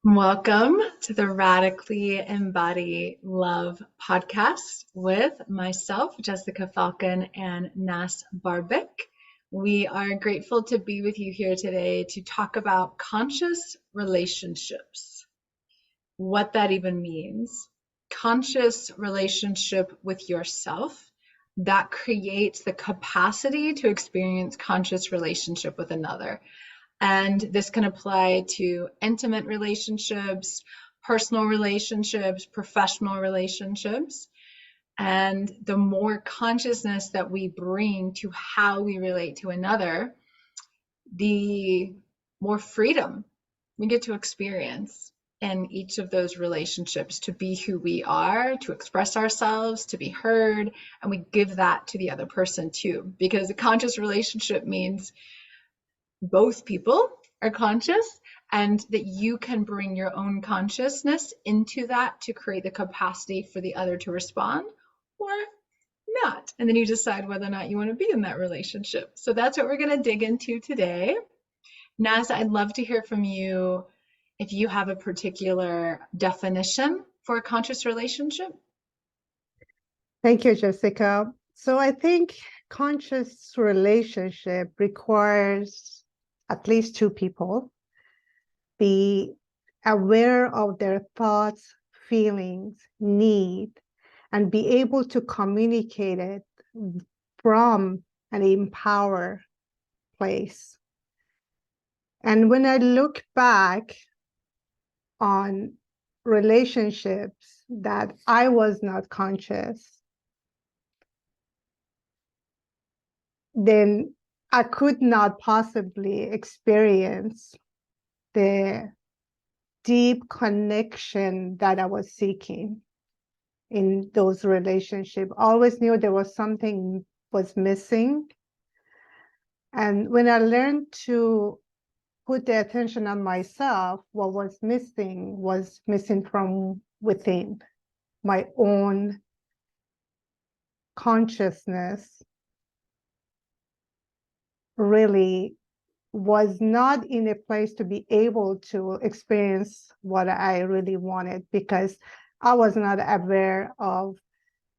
Welcome to the Radically Embody Love podcast with myself, Jessica Falcon, and Nas Barbic. We are grateful to be with you here today to talk about conscious relationships, what that even means. Conscious relationship with yourself that creates the capacity to experience conscious relationship with another. And this can apply to intimate relationships, personal relationships, professional relationships. And the more consciousness that we bring to how we relate to another, the more freedom we get to experience in each of those relationships to be who we are, to express ourselves, to be heard, and we give that to the other person too. Because a conscious relationship means both people are conscious and that you can bring your own consciousness into that to create the capacity for the other to respond or not. And then you decide whether or not you want to be in that relationship. So that's what we're going to dig into today. Naz, I'd love to hear from you if you have a particular definition for a conscious relationship. Thank you, Jessica. So I think conscious relationship requires at least two people be aware of their thoughts, feelings, need, and be able to communicate it from an empowered place. And when I look back on relationships that I was not conscious, then I could not possibly experience the deep connection that I was seeking in those relationships. Always knew there was something was missing. And when I learned to put the attention on myself, what was missing from within my own consciousness. Really was not in a place to be able to experience what I really wanted because I was not aware of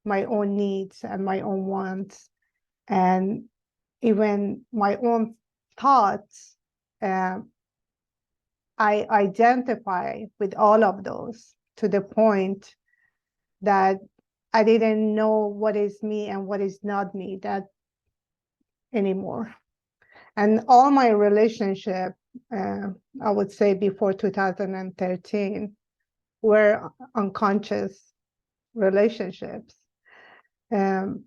my own needs and my own wants and even my own thoughts. I identify with all of those to the point that I didn't know what is me and what is not me that anymore. And all my relationship, I would say before 2013, were unconscious relationships. And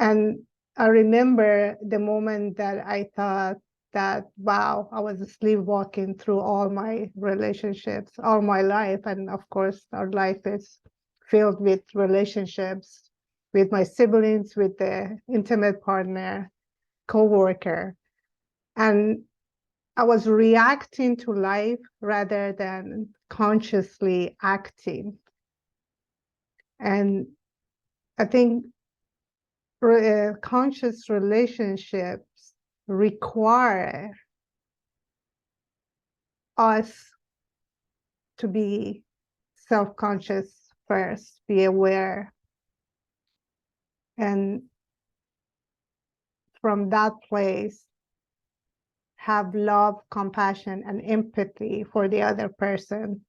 I remember the moment that I thought that, wow, I was sleepwalking through all my relationships, all my life. And of course, our life is filled with relationships with my siblings, with the intimate partner, co-worker. And I was reacting to life rather than consciously acting. And I think conscious relationships require us to be self-conscious first, be aware. And from that place, have love, compassion, and empathy for the other person.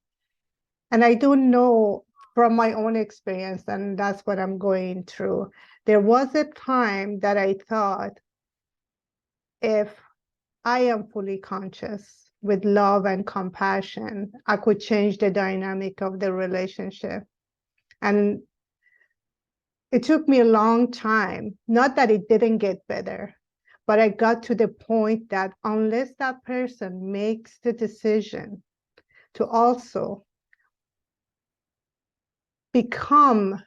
And I do know from my own experience, and that's what I'm going through, there was a time that I thought, if I am fully conscious with love and compassion, I could change the dynamic of the relationship. And it took me a long time, not that it didn't get better, but I got to the point that unless that person makes the decision to also become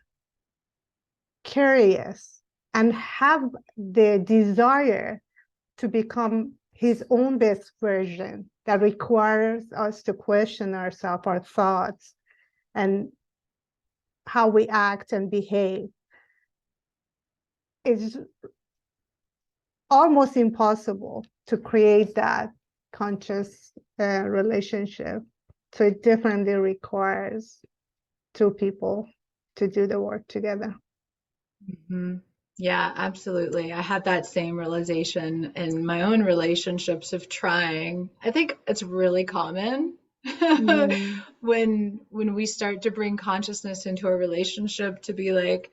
curious and have the desire to become his own best version, that requires us to question ourselves, our thoughts, and how we act and behave, it's almost impossible to create that conscious relationship So it definitely requires two people to do the work together. Mhm. Yeah, absolutely. I had that same realization in my own relationships of trying. I think it's really common Mhm. when we start to bring consciousness into a relationship to be like,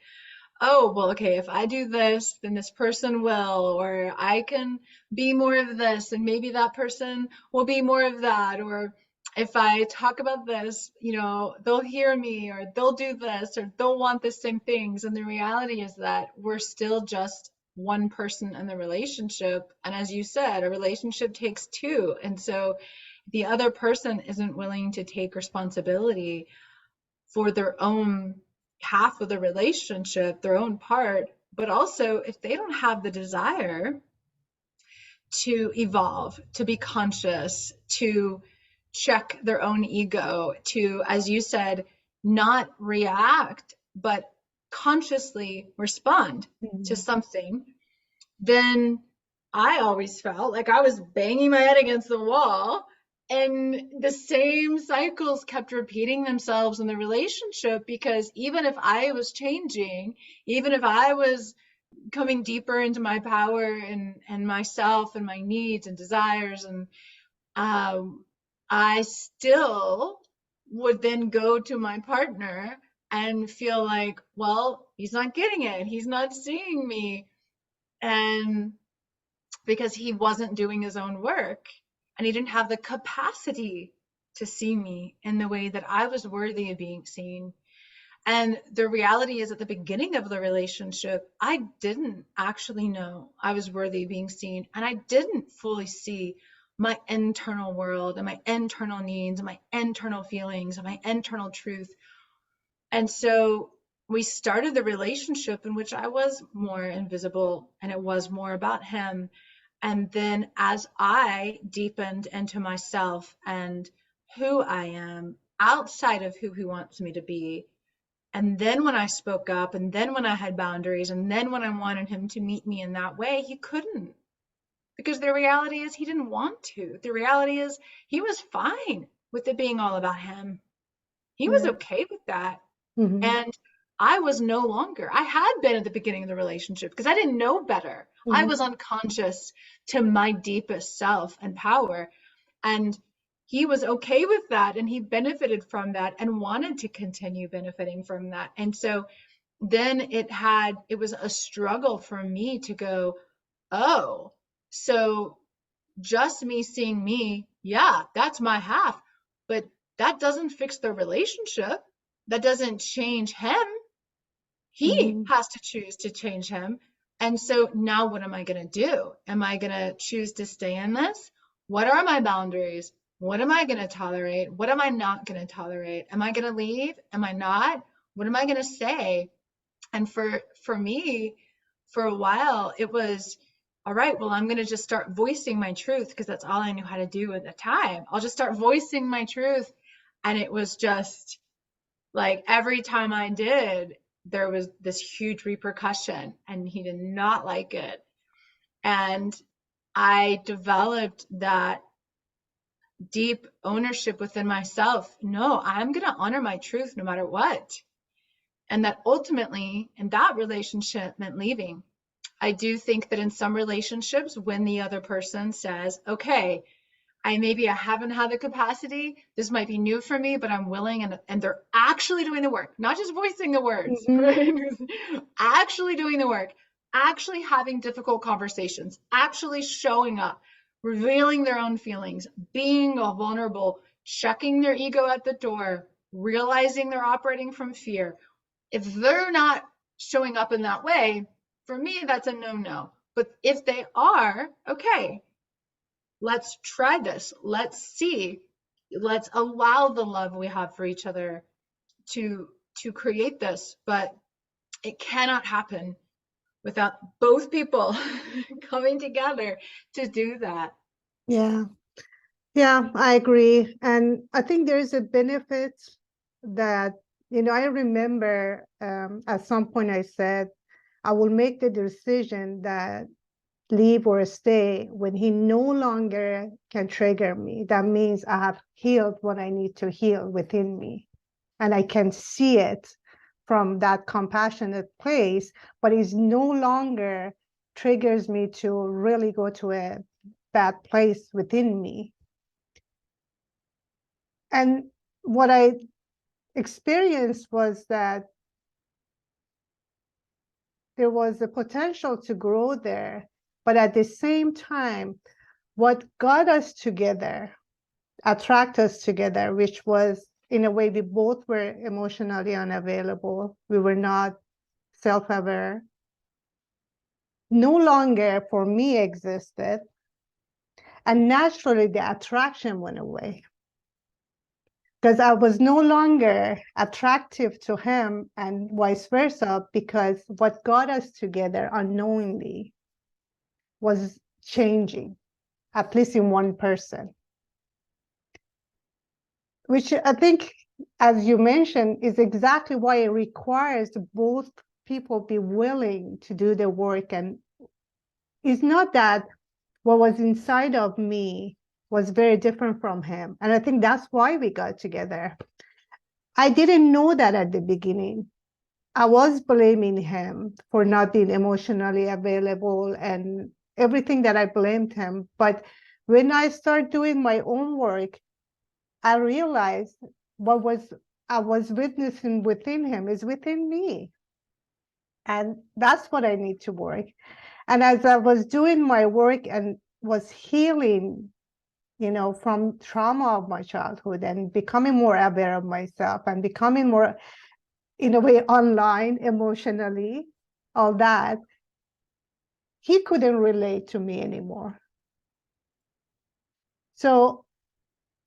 oh, well, okay, if I do this, then this person will, or I can be more of this, and maybe that person will be more of that, or if I talk about this, they'll hear me, or they'll do this, or they'll want the same things. And the reality is that we're still just one person in the relationship. And as you said, a relationship takes two. And so the other person isn't willing to take responsibility for their own half of the relationship, their own part, but also if they don't have the desire to evolve, to be conscious, to check their own ego, to, as you said, not react, but consciously respond to Mhm. something, then I always felt like I was banging my head against the wall and the same cycles kept repeating themselves in the relationship because even if I was changing, even if I was coming deeper into my power and myself and my needs and desires and um, I still would then go to my partner and feel like, well, he's not getting it. He's not seeing me. And because he wasn't doing his own work and he didn't have the capacity to see me in the way that I was worthy of being seen. And the reality is, at the beginning of the relationship, I didn't actually know I was worthy of being seen. And I didn't fully see my internal world and my internal needs and my internal feelings and my internal truth. And so we started the relationship in which I was more invisible and it was more about him. And then as I deepened into myself and who I am outside of who he wants me to be, and then when I spoke up, and then when I had boundaries, and then when I wanted him to meet me in that way, he couldn't. Because the reality is he didn't want to. The reality is he was fine with it being all about him. He was Yeah. okay with that. Mhm. And I was no longer. I had been at the beginning of the relationship because I didn't know better. I Mhm. was unconscious to my deepest self and power. And he was okay with that. And he benefited from that and wanted to continue benefiting from that. And so then it was a struggle for me to go, oh, so just me seeing me, yeah, that's my half. But that doesn't fix the relationship. That doesn't change him. He Mhm. has to choose to change him. And so now what am I going to do? Am I going to choose to stay in this? What are my boundaries? What am I going to tolerate? What am I not going to tolerate? Am I going to leave? Am I not? What am I going to say? And for me, for a while, it was all right, well, I'm going to just start voicing my truth because that's all I knew how to do at the time. I'll just start voicing my truth. And it was just like every time I did, there was this huge repercussion, and he did not like it. And I developed that deep ownership within myself. No, I'm going to honor my truth no matter what. And that ultimately, in that relationship, meant leaving. I do think that in some relationships, when the other person says, okay, I haven't had the capacity. This might be new for me, but I'm willing, and they're actually doing the work, not just voicing the words, Mhm. right? Actually doing the work, actually having difficult conversations, actually showing up, revealing their own feelings, being vulnerable, checking their ego at the door, realizing they're operating from fear. If they're not showing up in that way, for me, that's a no-no. But if they are, okay, let's try this. Let's see. Let's allow the love we have for each other to create this. But it cannot happen without both people coming together to do that. Yeah. Yeah, I agree. And I think there is a benefit that, I remember at some point I said, I will make the decision that leave or stay when he no longer can trigger me. That means I have healed what I need to heal within me. And I can see it from that compassionate place, but it no longer triggers me to really go to a bad place within me. And what I experienced was that there was a potential to grow there, but at the same time, what got us together, attract us together, which was in a way we both were emotionally unavailable. We were not self-aware. No longer for me existed. And naturally the attraction went away because I was no longer attractive to him and vice versa, because what got us together unknowingly was changing, at least in one person, which I think, as you mentioned, is exactly why it requires both people be willing to do the work. And it's not that what was inside of me was very different from him. And I think that's why we got together. I didn't know that at the beginning. I was blaming him for not being emotionally available and everything that I blamed him. But when I started doing my own work, I realized what I was witnessing within him is within me. And that's what I need to work. And as I was doing my work and was healing, from trauma of my childhood and becoming more aware of myself and becoming more, in a way, online emotionally, all that, he couldn't relate to me anymore. So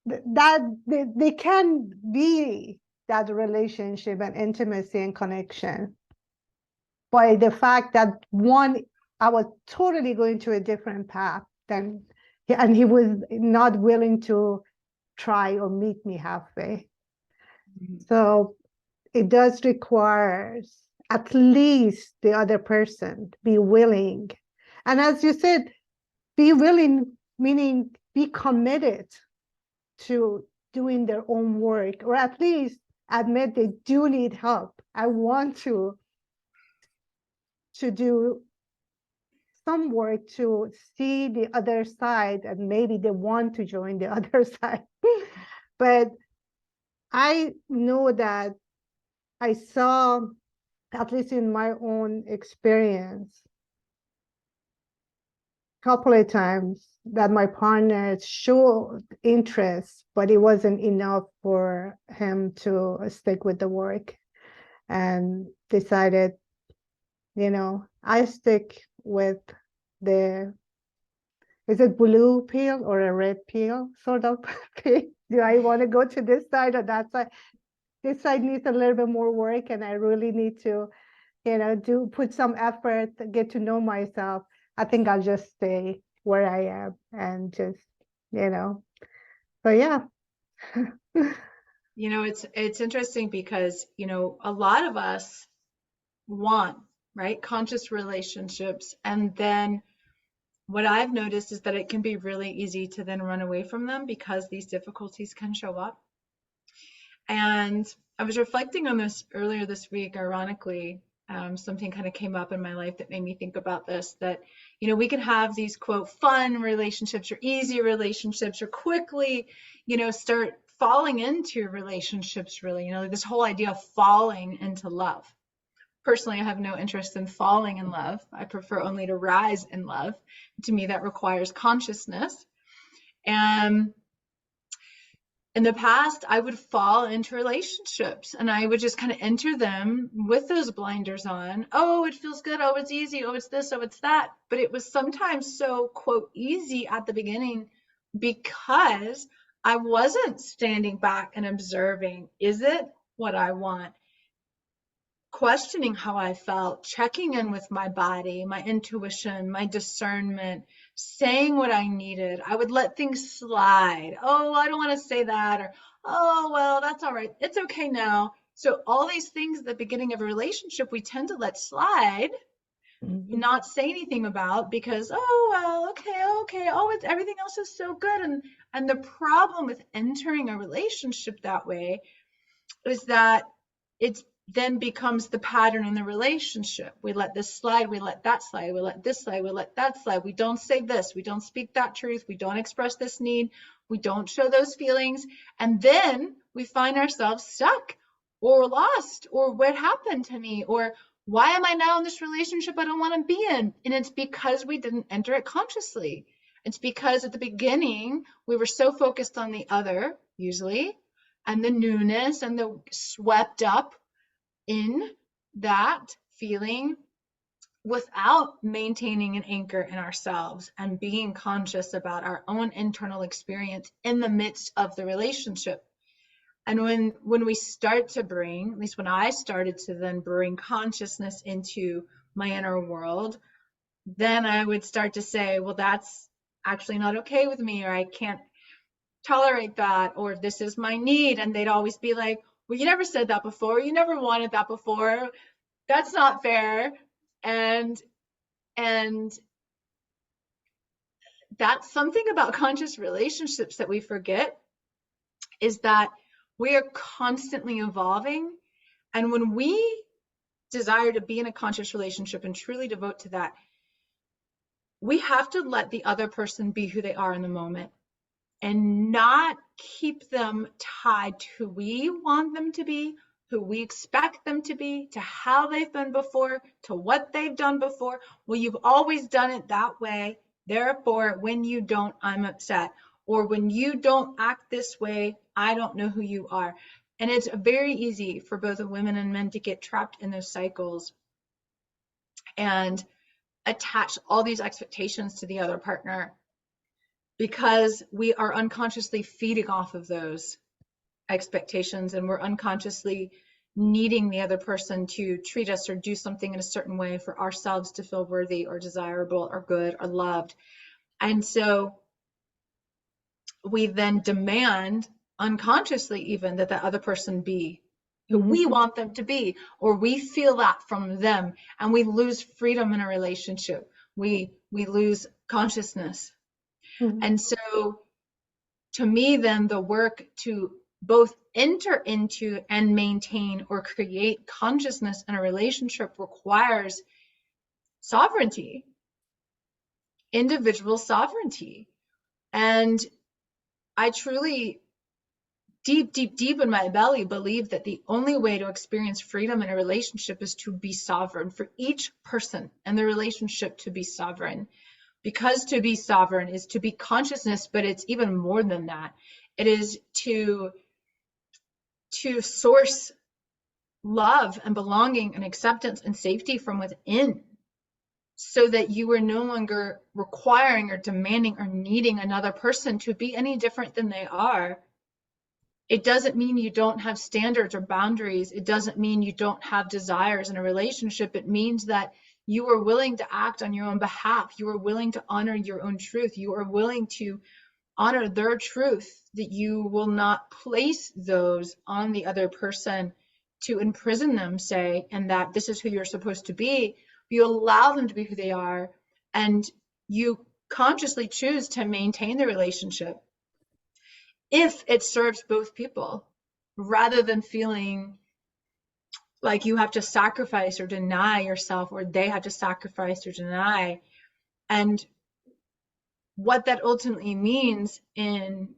that they can be that relationship and intimacy and connection by the fact that one, I was totally going to a different path than, and he was not willing to try or meet me halfway. So it does require at least the other person be willing. And as you said, be willing, meaning be committed to doing their own work, or at least admit they do need help. I want to do some work to see the other side, and maybe they want to join the other side. But I know that I saw, at least in my own experience, a couple of times that my partner showed interest, but it wasn't enough for him to stick with the work, and decided, I stick with the, is it blue pill or a red pill sort of thing? Do I want to go to this side or that side? This side needs a little bit more work, and I really need to, put some effort, get to know myself. I think I'll just stay where I am and just, so yeah. It's interesting because, a lot of us want, right, conscious relationships. And then what I've noticed is that it can be really easy to then run away from them because these difficulties can show up. And I was reflecting on this earlier this week, ironically. Something kind of came up in my life that made me think about this, that, we can have these quote fun relationships or easy relationships or quickly, start falling into relationships, really, this whole idea of falling into love. Personally, I have no interest in falling in love. I prefer only to rise in love. To me, that requires consciousness. And in the past, I would fall into relationships and I would just kind of enter them with those blinders on. Oh, it feels good. Oh, it's easy. Oh, it's this. Oh, it's that. But it was sometimes so, quote, easy at the beginning because I wasn't standing back and observing, is it what I want? Questioning how I felt, checking in with my body, my intuition, my discernment, saying what I needed. I would let things slide. Oh, I don't want to say that. Or, oh, well, that's all right. It's okay now. So all these things at the beginning of a relationship, we tend to let slide Mhm. not say anything about because, oh, well, okay, oh, everything else is so good. And the problem with entering a relationship that way is that it then becomes the pattern in the relationship. We let this slide, we let that slide, we let this slide, we let that slide. We don't say this, we don't speak that truth, we don't express this need, we don't show those feelings. And then we find ourselves stuck or lost, or what happened to me, or why am I now in this relationship I don't want to be in? And it's because we didn't enter it consciously. It's because at the beginning we were so focused on the other, usually, and the newness and the swept up in that feeling without maintaining an anchor in ourselves and being conscious about our own internal experience in the midst of the relationship. And when we start to bring, at least when I started to then bring consciousness into my inner world, then I would start to say, well, that's actually not okay with me, or I can't tolerate that, or this is my need. And they'd always be like, well, you never said that before, you never wanted that before, that's not fair. And and that's something about conscious relationships that we forget, is that we are constantly evolving. And when we desire to be in a conscious relationship and truly devote to that, we have to let the other person be who they are in the moment and not keep them tied to who we want them to be, who we expect them to be, to how they've been before, to what they've done before. Well, you've always done it that way. Therefore, when you don't, I'm upset. Or when you don't act this way, I don't know who you are. And it's very easy for both women and men to get trapped in those cycles and attach all these expectations to the other partner, because we are unconsciously feeding off of those expectations, and we're unconsciously needing the other person to treat us or do something in a certain way for ourselves to feel worthy or desirable or good or loved. And so we then demand unconsciously even that the other person be who we Mhm. want them to be, or we feel that from them, and we lose freedom in a relationship. We lose consciousness. Mhm. And so to me, then the work to both enter into and maintain or create consciousness in a relationship requires sovereignty, individual sovereignty. And I truly, deep in my belly, believe that the only way to experience freedom in a relationship is to be sovereign, for each person and the relationship to be sovereign. Because to be sovereign is to be consciousness, but it's even more than that. It is to source love and belonging and acceptance and safety from within, so that you are no longer requiring or demanding or needing another person to be any different than they are. It doesn't mean you don't have standards or boundaries. It doesn't mean you don't have desires in a relationship. It means that you are willing to act on your own behalf. You are willing to honor your own truth. You are willing to honor their truth, that you will not place those on the other person to imprison them, say, and that this is who you're supposed to be. You allow them to be who they are, and you consciously choose to maintain the relationship if it serves both people, rather than feeling like you have to sacrifice or deny yourself, or they have to sacrifice or deny. And what that ultimately means in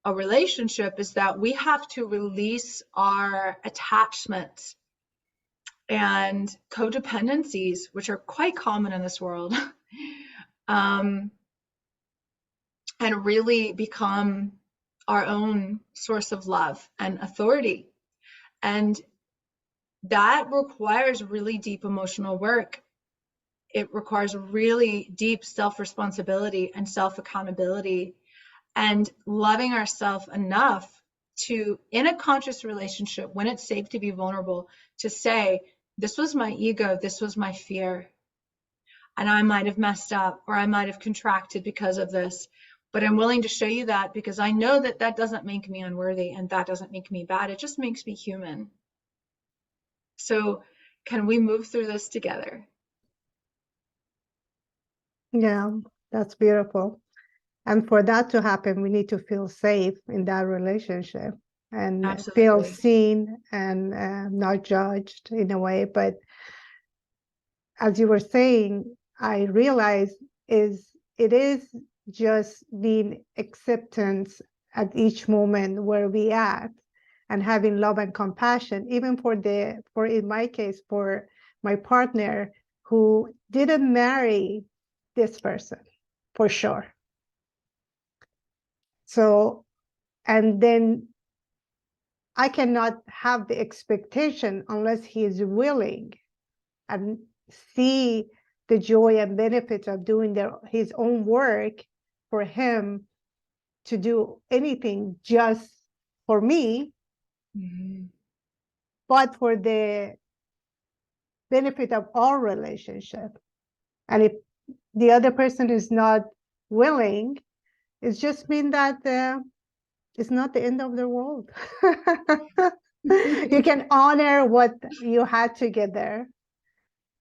a relationship is that we have to release our attachments and codependencies, which are quite common in this world, um, and really become our own source of love and authority. And that requires really deep emotional work. It requires really deep self-responsibility and self-accountability, and loving ourselves enough to, in a conscious relationship, when it's safe to be vulnerable, to say, this was my ego, this was my fear, and I might have messed up or I might have contracted because of this, but I'm willing to show you that because I know that that doesn't make me unworthy and that doesn't make me bad. It just makes me human. So can we move through this together? Yeah, that's beautiful. And for that to happen, we need to feel safe in that relationship and feel Absolutely. seen and not judged in a way. But as you were saying, I realized it is just being acceptance at each moment where we at and having love and compassion, even for in my case, for my partner who didn't marry this person for sure. So, and then I cannot have the expectation unless he is willing and see the joy and benefits of doing his own work for him to do anything just for me, Mhm. but for the benefit of our relationship. And if the other person is not willing, it's just mean that it's not the end of the world. You can honor what you had together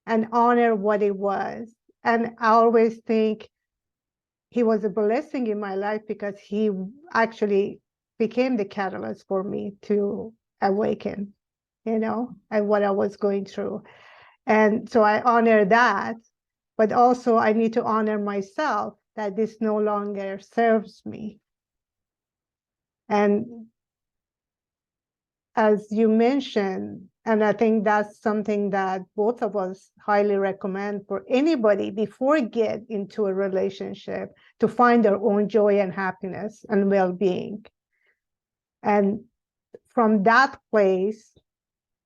and honor what it was. And I always think he was a blessing in my life because he actually became the catalyst for me to awaken, and what I was going through. And so I honor that, but also I need to honor myself that this no longer serves me. And as you mentioned, and I think that's something that both of us highly recommend for anybody before get into a relationship, to find their own joy and happiness and well-being. And from that place,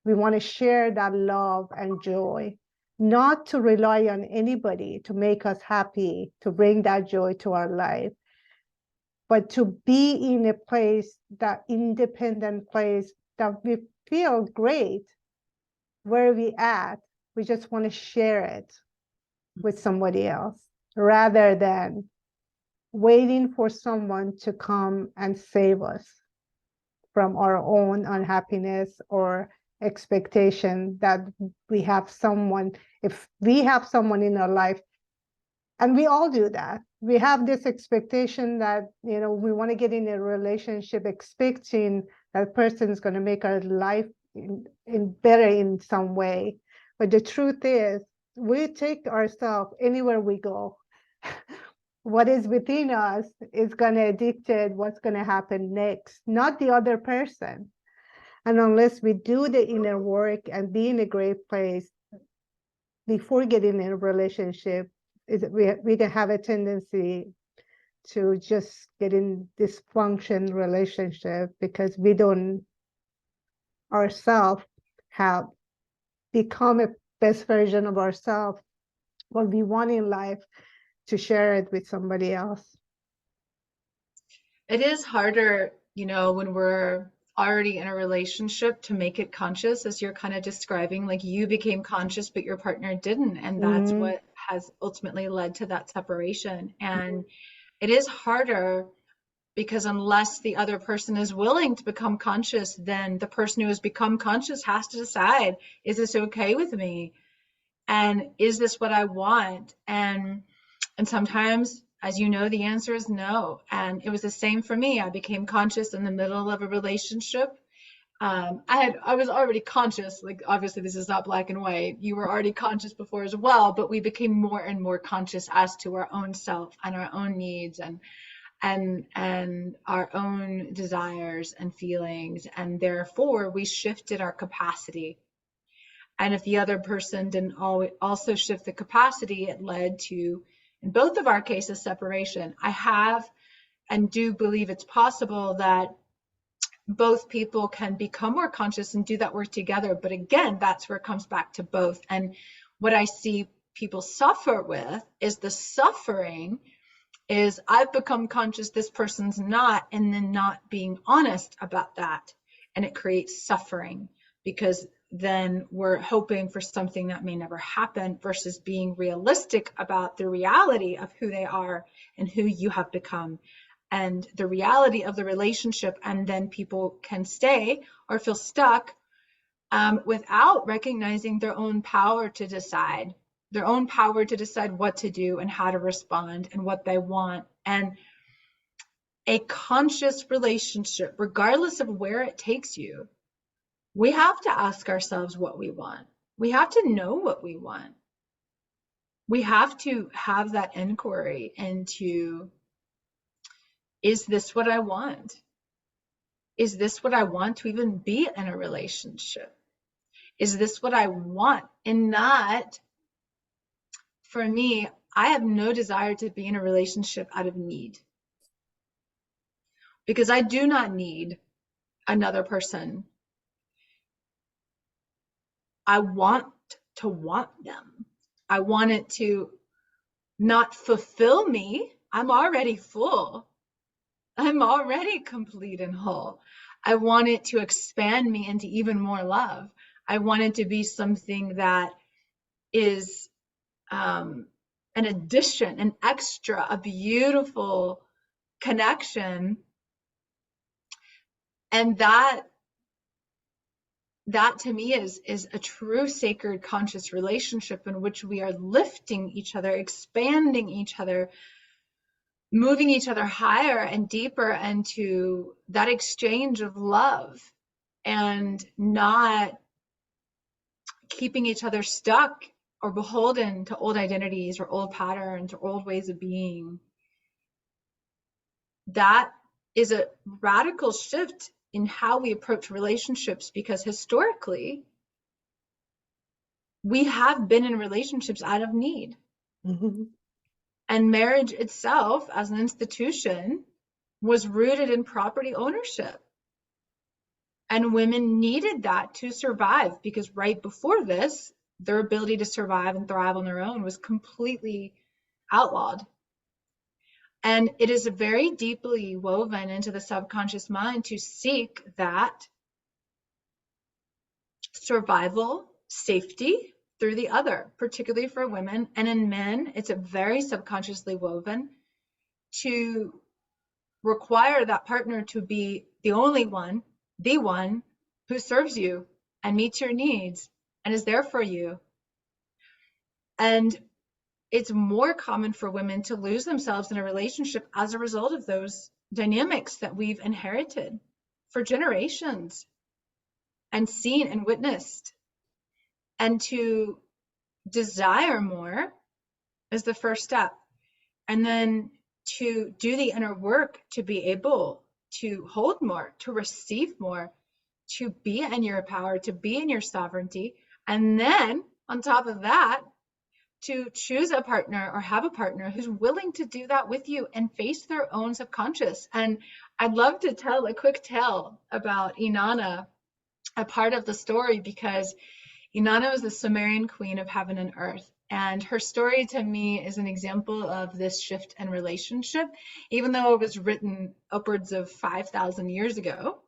we want to share that love and joy, not to rely on anybody to make us happy, to bring that joy to our life, but to be in a place, that independent place that we feel great where we at. We just want to share it with somebody else rather than waiting for someone to come and save us from our own unhappiness or expectation that we have someone. If we have someone in our life, and we all do that, we have this expectation that we want to get in a relationship expecting that person is going to make our life in better in some way. But the truth is, we take ourselves anywhere we go. What is within us is going to dictate what's going to happen next, not the other person. And unless we do the inner work and be in a great place before getting in a relationship, we can have a tendency to just get in dysfunction relationship because we don't ourselves have become a best version of ourselves, what we want in life, to share it with somebody else. It is harder, when we're already in a relationship to make it conscious, as you're kind of describing, like you became conscious, but your partner didn't. And that's Mm-hmm. what has ultimately led to that separation. And it is harder because unless the other person is willing to become conscious, then the person who has become conscious has to decide, is this okay with me? And is this what I want? And sometimes, as you know, the answer is no. And it was the same for me. I became conscious in the middle of a relationship. I was already conscious. Like obviously, this is not black and white. You were already conscious before as well, but we became more and more conscious as to our own self and our own needs and our own desires and feelings, and therefore we shifted our capacity. And if the other person didn't also shift the capacity, it led to, in both of our cases, separation. I have and do believe it's possible that both people can become more conscious and do that work together. But again, that's where it comes back to both. And what I see people suffer with is the suffering is I've become conscious, this person's not, and then not being honest about that. And it creates suffering because then we're hoping for something that may never happen versus being realistic about the reality of who they are and who you have become and the reality of the relationship. And then people can stay or feel stuck without recognizing their own power to decide. their own power to decide what to do and how to respond and what they want. And a conscious relationship, regardless of where it takes you, we have to ask ourselves what we want. We have to know what we want. We have to have that inquiry into, is this what I want? Is this what I want to even be in a relationship? Is this what I want? And not, for me, I have no desire to be in a relationship out of need. Because I do not need another person. I want to want them. I want it to not fulfill me. I'm already full. I'm already complete and whole. I want it to expand me into even more love. I want it to be something that is an addition, an extra, a beautiful connection. And that to me is a true sacred conscious relationship in which we are lifting each other, expanding each other, moving each other higher and deeper into that exchange of love, and not keeping each other stuck or beholden to old identities or old patterns or old ways of being. That is a radical shift in how we approach relationships, because historically we have been in relationships out of need. Mm-hmm. And marriage itself as an institution was rooted in property ownership. And women needed that to survive, because right before this, their ability to survive and thrive on their own was completely outlawed. And it is very deeply woven into the subconscious mind to seek that survival, safety through the other, particularly for women. And in men, it's a very subconsciously woven to require that partner to be the only one, the one who serves you and meets your needs and is there for you. And it's more common for women to lose themselves in a relationship as a result of those dynamics that we've inherited for generations and seen and witnessed. And to desire more is the first step. And then to do the inner work to be able to hold more, to receive more, to be in your power, to be in your sovereignty. And then on top of that, to choose a partner or have a partner who's willing to do that with you and face their own subconscious. And I'd love to tell a quick tale about Inanna, a part of the story, because Inanna was the Sumerian queen of heaven and earth. And her story to me is an example of this shift in relationship. Even though it was written upwards of 5,000 years ago,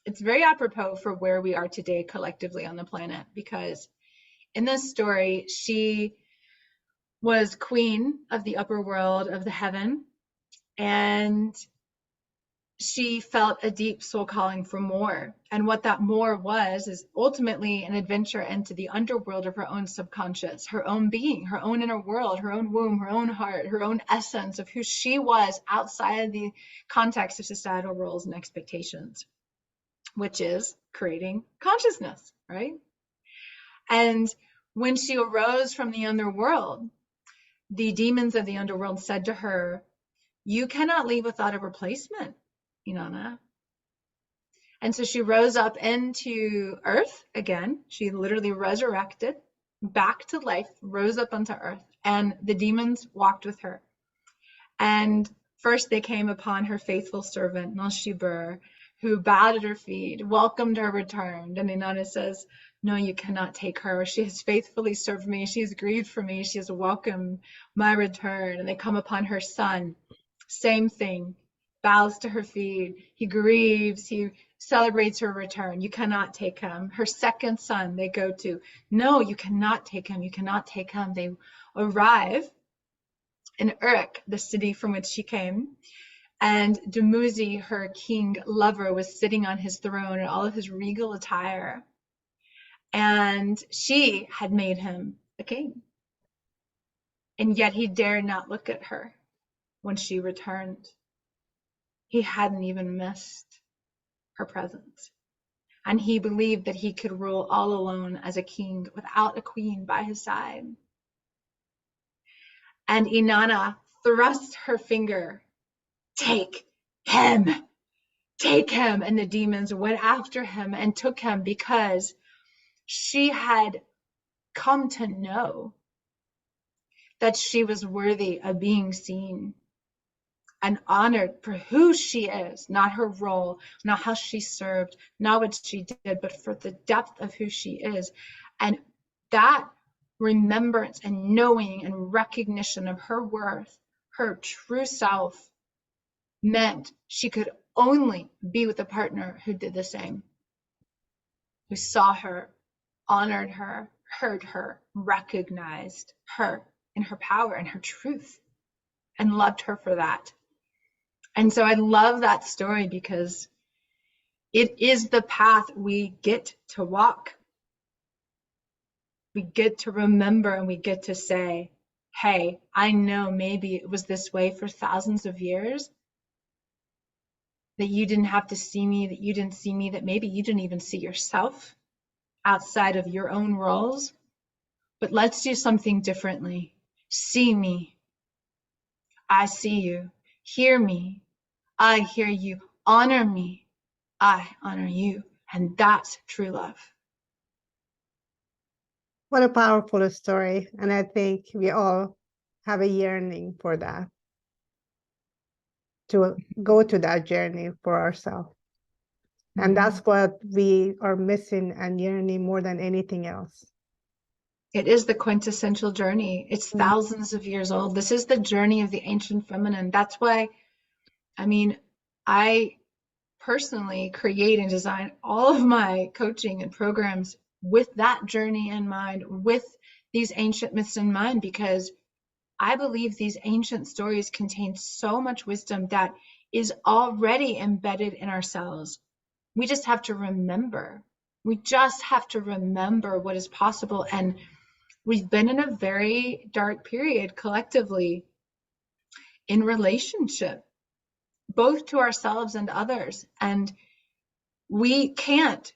it's very apropos for where we are today collectively on the planet, because in this story, she was queen of the upper world of the heaven, and she felt a deep soul calling for more. And what that more was is ultimately an adventure into the underworld of her own subconscious, her own being, her own inner world, her own womb, her own heart, her own essence of who she was outside of the context of societal roles and expectations, which is creating consciousness, right? And when she arose from the underworld, the demons of the underworld said to her, "You cannot leave without a replacement, Inanna." And so she rose up into earth again. She literally resurrected back to life, rose up onto earth, and the demons walked with her. And first they came upon her faithful servant, Nashibur, who bowed at her feet, welcomed her return. And Inanna says, "No, you cannot take her. She has faithfully served me. She has grieved for me. She has welcomed my return." And they come upon her son. Same thing. Bows to her feet. He grieves. He celebrates her return. "You cannot take him." Her second son they go to. "No, you cannot take him. You cannot take him." They arrive in Uruk, the city from which she came. And Dumuzi, her king lover, was sitting on his throne in all of his regal attire. And she had made him a king. and yet he dared not look at her when she returned. He hadn't even missed her presence. And he believed that he could rule all alone as a king without a queen by his side. And Inanna thrust her finger, take him, take him. And the demons went after him and took him because she had come to know that she was worthy of being seen and honored for who she is, not her role, not how she served, not what she did, but for the depth of who she is. And that remembrance and knowing and recognition of her worth, her true self, meant she could only be with a partner who did the same, who saw her, honored her, heard her, recognized her in her power and her truth, and loved her for that. And so I love that story because it is the path we get to walk. We get to remember and we get to say, hey, I know maybe it was this way for thousands of years, that you didn't have to see me, that you didn't see me, that maybe you didn't even see yourself outside of your own roles. But let's do something differently. See me. I see you. Hear me. I hear you. Honor me. I honor you. And that's true love. What a powerful story. And I think we all have a yearning for that, to go to that journey for ourselves. And that's what we are missing and yearning more than anything else. It is the quintessential journey. It's thousands of years old. This is the journey of the ancient feminine. That's why, I mean, I personally create and design all of my coaching and programs with that journey in mind, with these ancient myths in mind, because I believe these ancient stories contain so much wisdom that is already embedded in ourselves. We just have to remember. We just have to remember what is possible. And we've been in a very dark period collectively in relationship, both to ourselves and others. And we can't,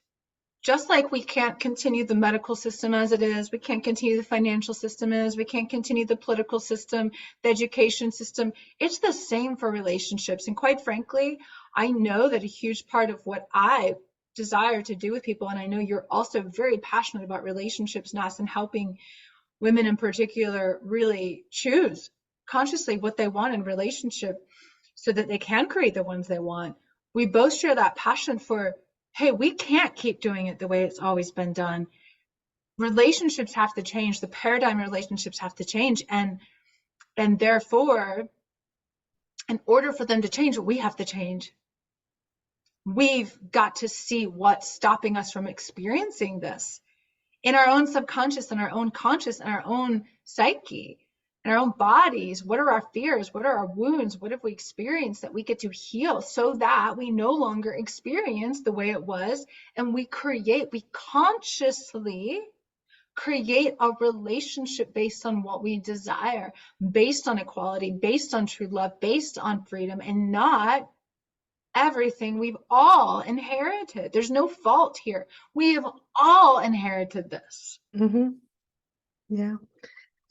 just like we can't continue the medical system as it is, we can't continue the financial system as, we can't continue the political system, the education system. It's the same for relationships. And quite frankly, I know that a huge part of what I desire to do with people, and I know you're also very passionate about relationships, Nas, and helping women in particular really choose consciously what they want in relationship so that they can create the ones they want. We both share that passion for, hey, we can't keep doing it the way it's always been done. Relationships have to change. The paradigm of relationships have to change. And therefore, in order for them to change, we have to change. We've got to see what's stopping us from experiencing this in our own subconscious, in our own conscious, in our own psyche, in our own bodies. What are our fears? What are our wounds? What have we experienced that we get to heal so that we no longer experience the way it was? And we consciously create a relationship based on what we desire, based on equality, based on true love, based on freedom, and not everything we've all inherited. There's no fault here. We have all inherited this. Yeah.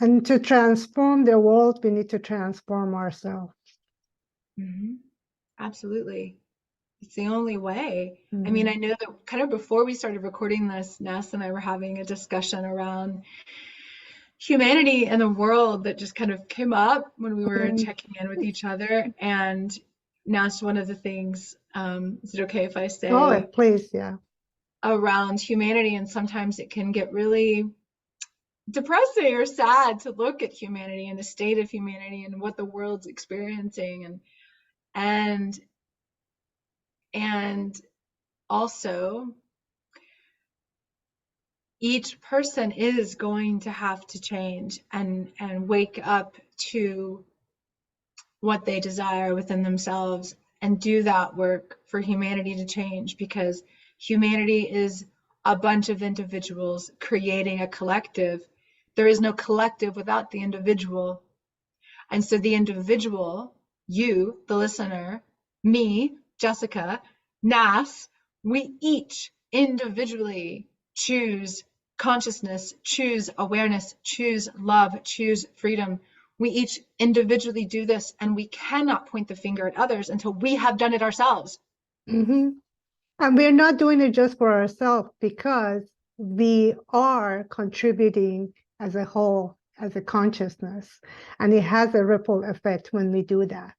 And to transform the world, we need to transform ourselves. Absolutely. It's the only way. I mean, I know that kind of before we started recording this, Ness and I were having a discussion around humanity and the world that just kind of came up when we were checking in with each other. And Ness, one of the things, is it okay if I say? Oh, please, yeah. Around humanity, and sometimes it can get really depressing or sad to look at humanity and the state of humanity and what the world's experiencing, and also each person is going to have to change and wake up to what they desire within themselves and do that work for humanity to change, because humanity is a bunch of individuals creating a collective There is no collective without the individual. And so the individual, you, the listener, me, Jessica, Nas, we each individually choose consciousness, choose awareness, choose love, choose freedom. We each individually do this, and we cannot point the finger at others until we have done it ourselves. Mm-hmm. And we're not doing it just for ourselves, because we are contributing as a whole, as a consciousness, and it has a ripple effect when we do that.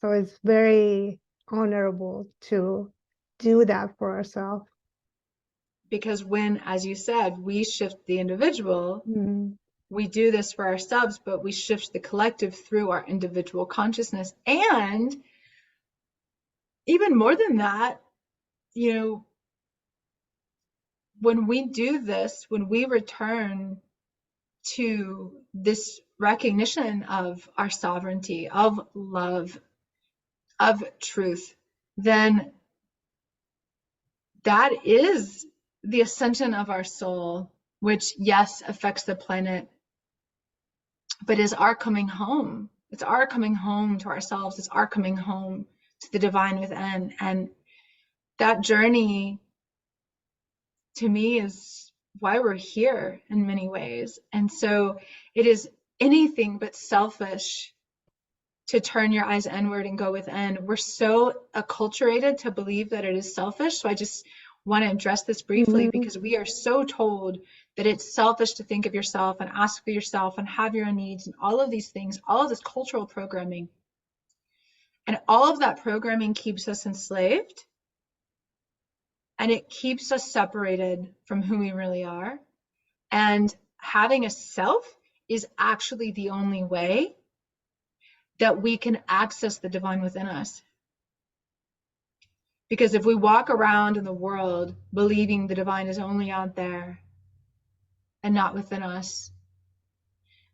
So it's very honorable to do that for ourselves. Because when, as you said, we shift the individual, Mm. we do this for ourselves, but we shift the collective through our individual consciousness. And even more than that, you know, when we do this, when we return to this recognition of our sovereignty, of love, of truth, then that is the ascension of our soul, which, yes, affects the planet, but is our coming home. It's our coming home to ourselves. It's our coming home to the divine within. And that journey, to me, is why we're here in many ways. And so it is anything but selfish to turn your eyes inward and go within. We're so acculturated to believe that it is selfish. So I just want to address this briefly, Mm-hmm. because we are so told that it's selfish to think of yourself and ask for yourself and have your own needs and all of these things, all of this cultural programming. And all of that programming keeps us enslaved, and it keeps us separated from who we really are. And having a self is actually the only way that we can access the divine within us. Because if we walk around in the world believing the divine is only out there and not within us,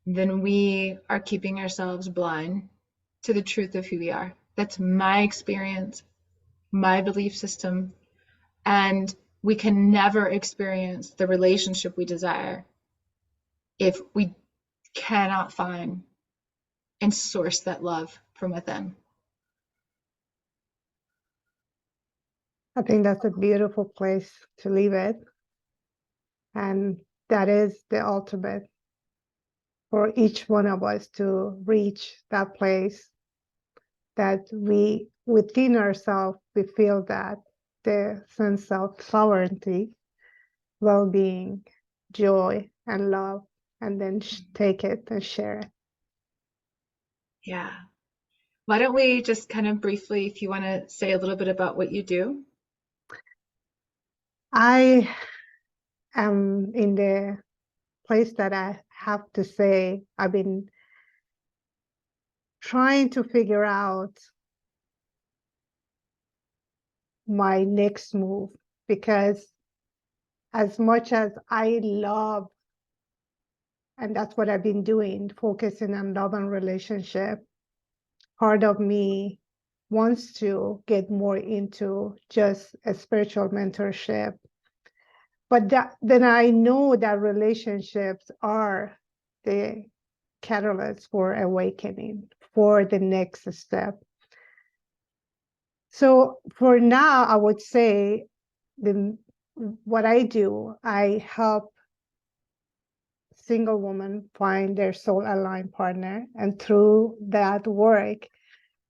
then we are keeping ourselves blind to the truth of who we are. That's my experience, my belief system. And we can never experience the relationship we desire if we cannot find and source that love from within. I think that's a beautiful place to leave it. And that is the ultimate for each one of us, to reach that place that we, within ourselves, we feel that the sense of sovereignty, well-being, joy, and love, and then take it and share it. Yeah. Why don't we just kind of briefly, if you want to say a little bit about what you do? I am in the place that I have to say I've been trying to figure out my next move, because as much as I love, and that's what I've been doing, focusing on love and relationship, part of me wants to get more into just a spiritual mentorship. But then I know that relationships are the catalyst for awakening, for the next step. So for now, I would say what I do, I help single women find their soul aligned partner. And through that work,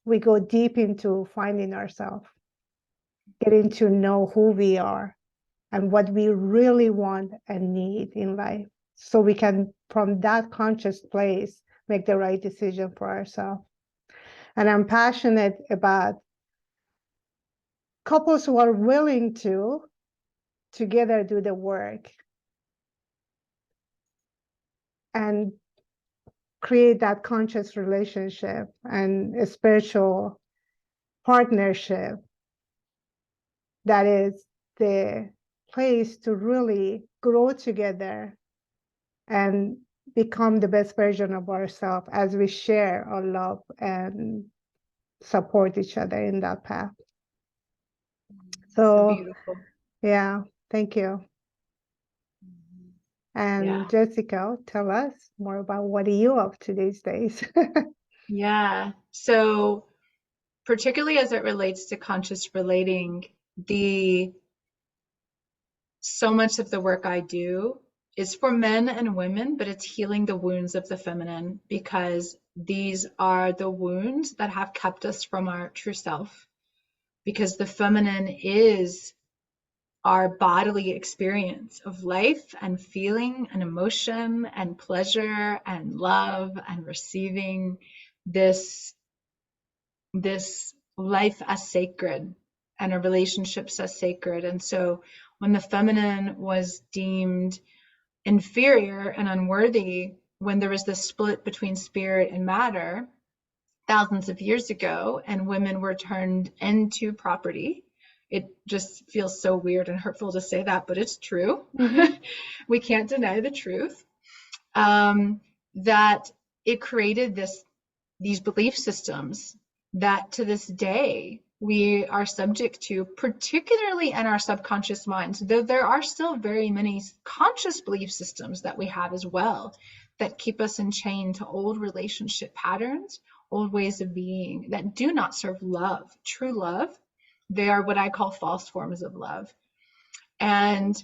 we go deep into finding ourselves, getting to know who we are and what we really want and need in life. So we can, from that conscious place, make the right decision for ourselves. And I'm passionate about couples who are willing to together do the work and create that conscious relationship and a spiritual partnership that is the place to really grow together and become the best version of ourselves as we share our love and support each other in that path. So So, beautiful. yeah, thank you. And Yeah. Jessica, tell us more about what are you up to these days? Yeah. So, particularly as it relates to conscious relating, the so much of the work I do is for men and women, but it's healing the wounds of the feminine because these are the wounds that have kept us from our true self. Because the feminine is our bodily experience of life and feeling and emotion and pleasure and love and receiving this this life as sacred and our relationships as sacred. And so when the feminine was deemed inferior and unworthy, when there was this split between spirit and matter thousands of years ago, and women were turned into property. It just feels so weird and hurtful to say that, but it's true. Hmm. We can't deny the truth. That it created these belief systems that to this day we are subject to, particularly in our subconscious minds, though there are still very many conscious belief systems that we have as well that keep us enchained to old relationship patterns, old ways of being that do not serve love, true love. They are what I call false forms of love. And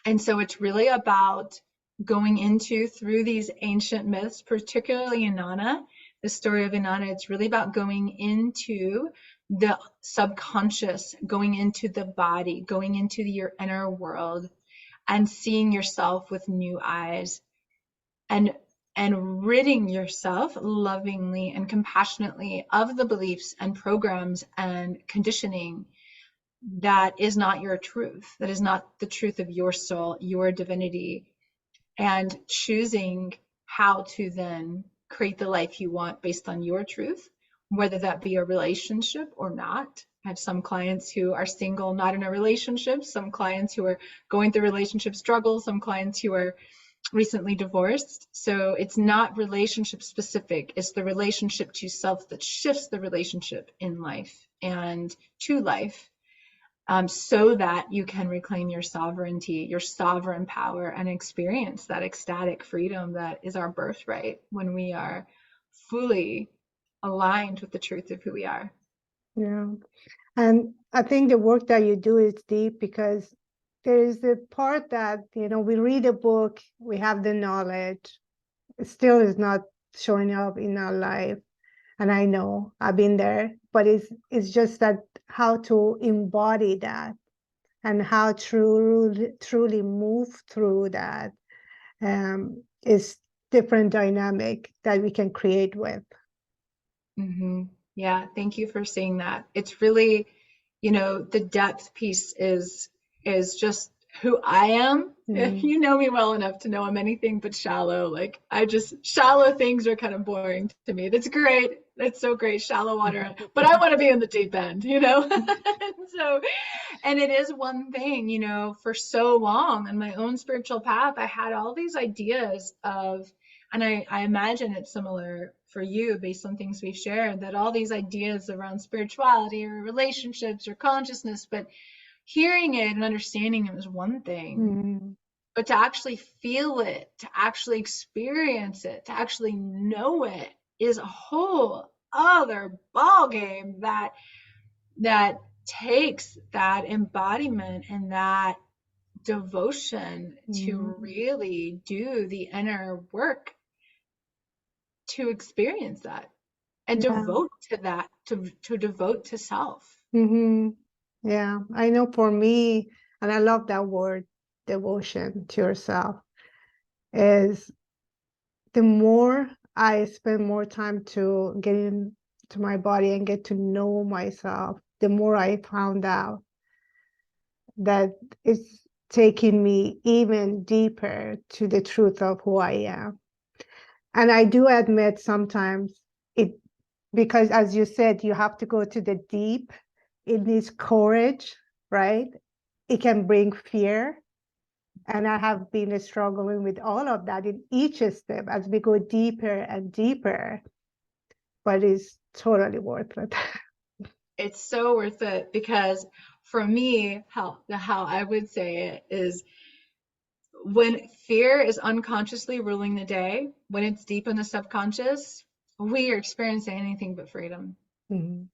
and so it's really about going into through these ancient myths, particularly Inanna, the story of Inanna. It's really about going into the subconscious, going into the body, going into your inner world and seeing yourself with new eyes and ridding yourself lovingly and compassionately of the beliefs and programs and conditioning that is not your truth, that is not the truth of your soul, your divinity, and choosing how to then create the life you want based on your truth, whether that be a relationship or not. I have some clients who are single, not in a relationship, some clients who are going through relationship struggles, some clients who are recently divorced. So it's not relationship specific, it's the relationship to self that shifts the relationship in life and to life, so that you can reclaim your sovereignty, your sovereign power, and experience that ecstatic freedom that is our birthright when we are fully aligned with the truth of who we are. Yeah. And I think the work that you do is deep because there is the part that, we read a book, we have the knowledge, it still is not showing up in our life. And I know I've been there, but it's just that how to embody that and how truly move through that is different dynamic that we can create with. Mm-hmm. Yeah, thank you for saying that. It's really, the depth piece is just who I am. Mm. You know me well enough to know I'm anything but shallow. Like shallow things are kind of boring to me. That's great. That's so great, shallow water. But I want to be in the deep end. So, and it is one thing, for so long in my own spiritual path, I had all these ideas of, and I imagine it's similar for you based on things we've shared, that all these ideas around spirituality or relationships or consciousness, but hearing it and understanding it was one thing. Mm. But to actually feel it, to actually experience it, to actually know it is a whole other ball game that takes that embodiment and that devotion Mm. to really do the inner work to experience that and Yeah. devote to that, to devote to self. Hmm. Yeah, I know for me, and I love that word, devotion to yourself, is the more I spend more time to get into my body and get to know myself, the more I found out that it's taking me even deeper to the truth of who I am. And I do admit sometimes it, because as you said, you have to go to the deep. It needs courage, right? It can bring fear. And I have been struggling with all of that in each step as we go deeper and deeper, but it's totally worth it. It's so worth it because for me, how I would say it is when fear is unconsciously ruling the day, when it's deep in the subconscious, we are experiencing anything but freedom. Mhm.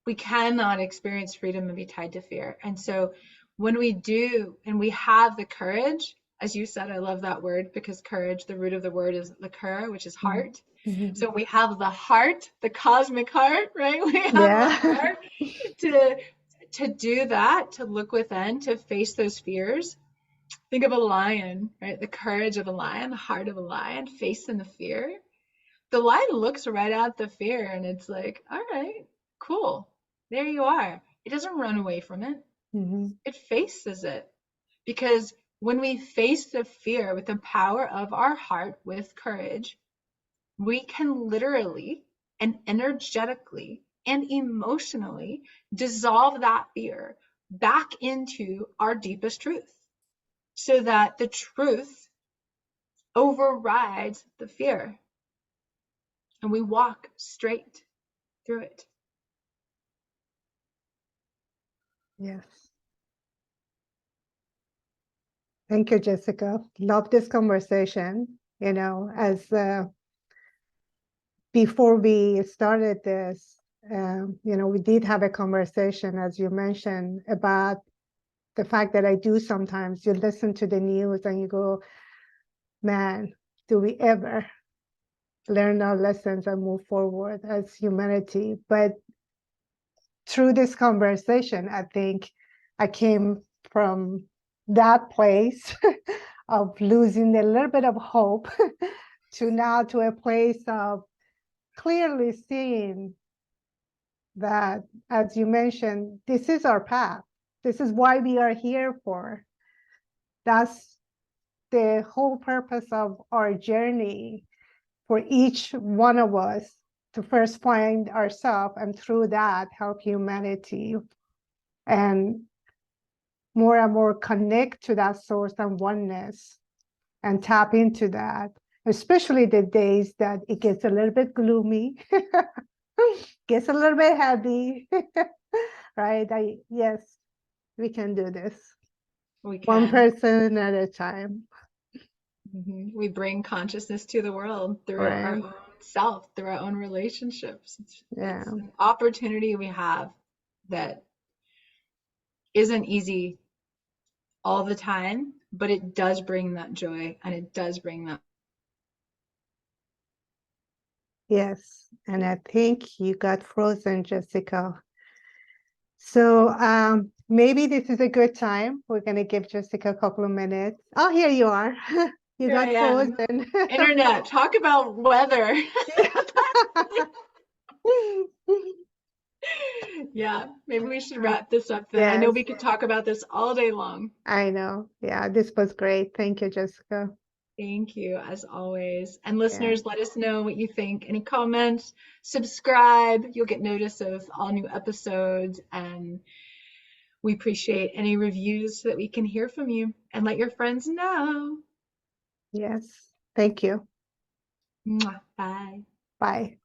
We cannot experience freedom and be tied to fear. And so when we do, and we have the courage, as you said, I love that word because courage, the root of the word is liqueur, which is Mhm. heart. Mhm. So we have the heart, the cosmic heart, right? We have the Yeah. heart to do that, to look within, to face those fears. Think of a lion, right? The courage of a lion, the heart of a lion, facing the fear. The lion looks right at the fear and it's like, all right, cool. There you are. It doesn't run away from it. Mhm. It faces it. Because when we face the fear with the power of our heart with courage, we can literally and energetically and emotionally dissolve that fear back into our deepest truth so that the truth overrides the fear and we walk straight through it. Yes. Thank you, Jessica. Love this conversation. As before we started this, we did have a conversation, as you mentioned, about the fact that I do sometimes, you listen to the news and you go, man, do we ever learn our lessons and move forward as humanity? But through this conversation, I think I came from that place of losing a little bit of hope to now to a place of clearly seeing that, as you mentioned, this is our path. This is why we are here for. That's the whole purpose of our journey for each one of us to first find ourselves and through that help humanity and more connect to that source and oneness and tap into that, especially the days that it gets a little bit gloomy, gets a little bit heavy, right? Yes, we can do this. We One can. person at a time, We bring consciousness to the world through our right? own self, through our own relationships. Yeah. It's an opportunity we have that isn't easy all the time, but it does bring that joy and it does bring that. Yes. And I think you got frozen, Jessica. So maybe this is a good time. We're going to give Jessica a couple of minutes. Oh, here you are. You Here I got am. frozen. Internet, talk about weather. Yeah, maybe we should wrap this up then. I know Yes, we could talk about this all day long. I know. Yeah, this was great. Thank you, Jessica. Thank you, as always. And Yeah. listeners, let us know what you think. Any comments, subscribe. You'll get notice of all new episodes. And we appreciate any reviews so that we can hear from you and let your friends know. Yes. Thank you. Mwah. Bye. Bye.